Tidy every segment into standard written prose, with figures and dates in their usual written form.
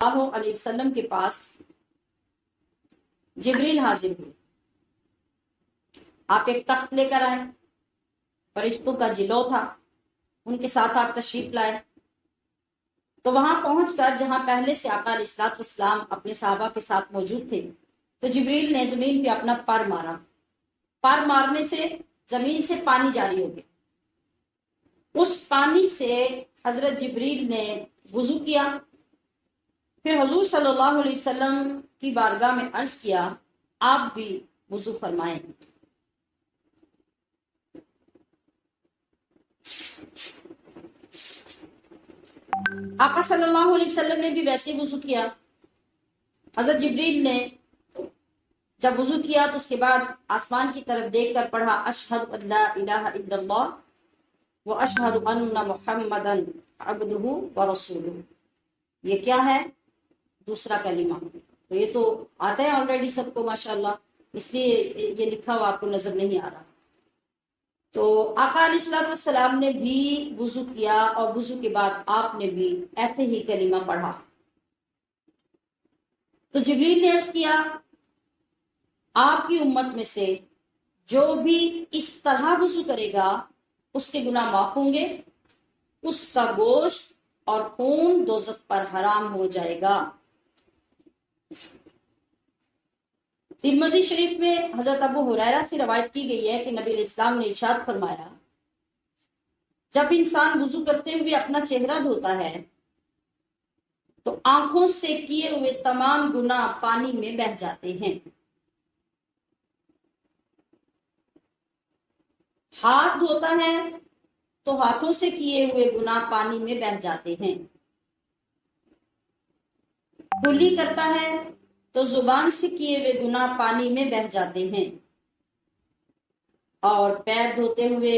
اللہ علیہ وسلم کے پاس جبریل حاضر ہوئے. آپ ایک تخت لے کر آئے، فرشتوں کا جلو تھا، ان کے ساتھ آپ تشریف لائے. تو وہاں پہنچ کر جہاں پہلے سے آقا علیہ الصلوۃ والسلام اپنے صحابہ کے ساتھ موجود تھے، تو جبریل نے زمین پہ اپنا پر مارا. پر مارنے سے زمین سے پانی جاری ہو گیا. اس پانی سے حضرت جبریل نے وضو کیا. پھر حضور صلی اللہ علیہ وسلم کی بارگاہ میں عرض کیا آپ بھی وضو فرمائیں. آقا صلی اللہ علیہ وسلم نے بھی ویسے وضو کیا. حضرت جبریل نے جب وضو کیا تو اس کے بعد آسمان کی طرف دیکھ کر پڑھا اشہد ان لا الہ الا اللہ واشہد ان محمدا عبدہ ورسولہ. یہ کیا ہے؟ دوسرا کلمہ. تو یہ تو آتا ہے آلریڈی سب کو ماشاءاللہ، اس لیے یہ لکھا ہوا آپ کو نظر نہیں آ رہا. تو آقا علیہ الصلوۃ والسلام نے بھی وضو کیا اور وضو کے بعد آپ نے بھی ایسے ہی کلمہ پڑھا. تو جبریل نے عرض کیا آپ کی امت میں سے جو بھی اس طرح وضو کرے گا اس کے گناہ معاف ہوں گے، اس کا گوشت اور خون دوزخ پر حرام ہو جائے گا. ترمذی شریف میں حضرت ابو ہریرہ سے روایت کی گئی ہے کہ نبی علیہ السلام نے ارشاد فرمایا جب انسان وضو کرتے ہوئے اپنا چہرہ دھوتا ہے تو آنکھوں سے کیے ہوئے تمام گناہ پانی میں بہہ جاتے ہیں. ہاتھ دھوتا ہے تو ہاتھوں سے کیے ہوئے گناہ پانی میں بہہ جاتے ہیں. کلی کرتا ہے تو زبان سے کیے ہوئے گناہ پانی میں بہہ جاتے ہیں. اور پیر دھوتے ہوئے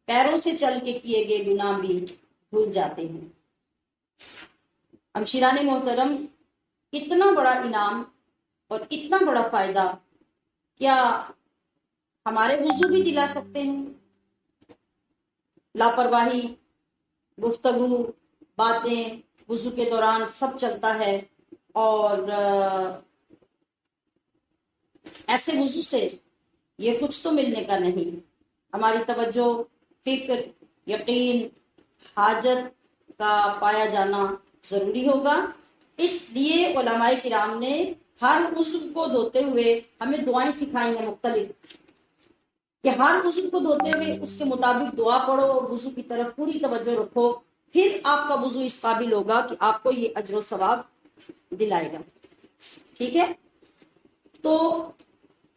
پیروں سے چل کے کیے گئے گناہ بھی دھل جاتے ہیں. ہمشیران محترم، اتنا بڑا انعام اور اتنا بڑا فائدہ کیا ہمارے وضو بھی دلا سکتے ہیں؟ لاپرواہی، گفتگو، باتیں وضو کے دوران سب چلتا ہے، اور ایسے وضو سے یہ کچھ تو ملنے کا نہیں. ہماری توجہ، فکر، یقین، حاجت کا پایا جانا ضروری ہوگا. اس لیے علماء کرام نے ہر عضو کو دھوتے ہوئے ہمیں دعائیں سکھائی ہیں مختلف، کہ ہر وضو کو دھوتے ہوئے اس کے مطابق دعا پڑھو اور وضو کی طرف پوری توجہ رکھو. پھر آپ کا وضو اس قابل ہوگا کہ آپ کو یہ اجر و ثواب دلائے گا. ٹھیک ہے؟ تو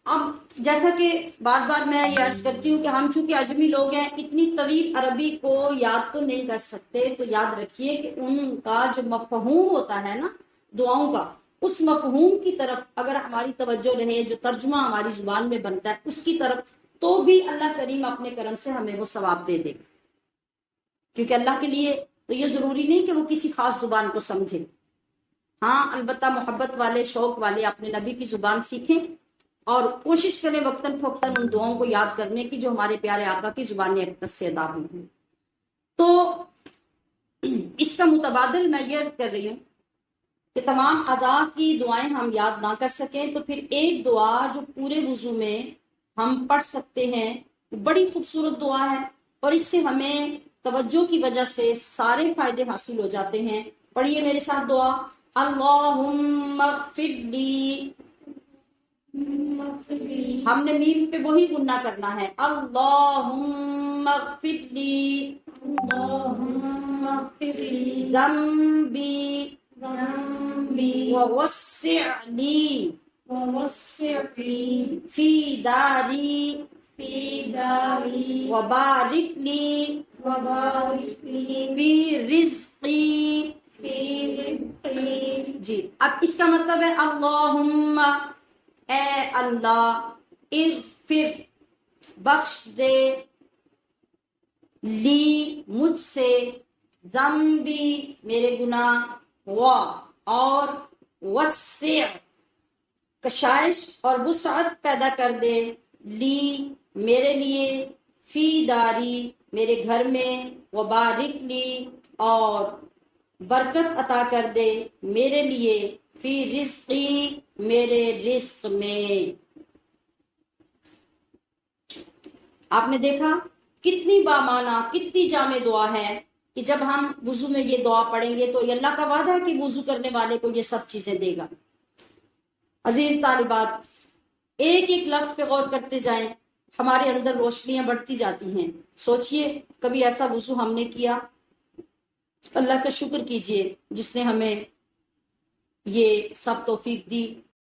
اب جیسا کہ بار بار میں یہ عرض کرتی ہوں کہ ہم چونکہ اجمی لوگ ہیں، اتنی طویل عربی کو یاد تو نہیں کر سکتے. تو یاد رکھیے کہ ان کا جو مفہوم ہوتا ہے نا دعاؤں کا، اس مفہوم کی طرف اگر ہماری توجہ رہے، جو ترجمہ ہماری زبان میں بنتا ہے اس کی طرف، تو بھی اللہ کریم اپنے کرم سے ہمیں وہ ثواب دے دے. کیونکہ اللہ کے لیے تو یہ ضروری نہیں کہ وہ کسی خاص زبان کو سمجھے. ہاں البتہ محبت والے، شوق والے اپنے نبی کی زبان سیکھیں اور کوشش کریں وقتاً فوقتاً ان دعاؤں کو یاد کرنے کی جو ہمارے پیارے آقا کی زبان اقدس سے ادا ہوئی ہیں. تو اس کا متبادل میں یہ عرض کر رہی ہوں کہ تمام اعضاء کی دعائیں ہم یاد نہ کر سکیں تو پھر ایک دعا جو پورے وضو میں ہم پڑھ سکتے ہیں، بڑی خوبصورت دعا ہے اور اس سے ہمیں توجہ کی وجہ سے سارے فائدے حاصل ہو جاتے ہیں. پڑھیے میرے ساتھ دعا. اللہم اغفر لی، ہم نے میم پہ وہی گننا کرنا ہے. اللہم اغفر لی ذنبی ووسع لی فی داری وبارک لی فی رزقی. جی اب اس کا مطلب ہے اللہم، اے اللہ، اغفر، بخش دے، لی، مجھ سے، ذنبی، میرے گناہ، اور وسع، کشائش اور وسعت پیدا کر دے، لی، میرے لیے، فی داری، میرے گھر میں، وبارک لی، اور برکت عطا کر دے میرے لیے فی رزقی، میرے رزق میں۔ آپ نے دیکھا کتنی بامعنی، کتنی جامع دعا ہے کہ جب ہم وضو میں یہ دعا پڑھیں گے تو یہ اللہ کا وعدہ ہے کہ وضو کرنے والے کو یہ سب چیزیں دے گا۔ عزیز طالبات، ایک ایک لفظ پہ غور کرتے جائیں، ہمارے اندر روشنیاں بڑھتی جاتی ہیں۔ سوچئے کبھی ایسا وضو ہم نے کیا؟ اللہ کا شکر کیجئے جس نے ہمیں یہ سب توفیق دی۔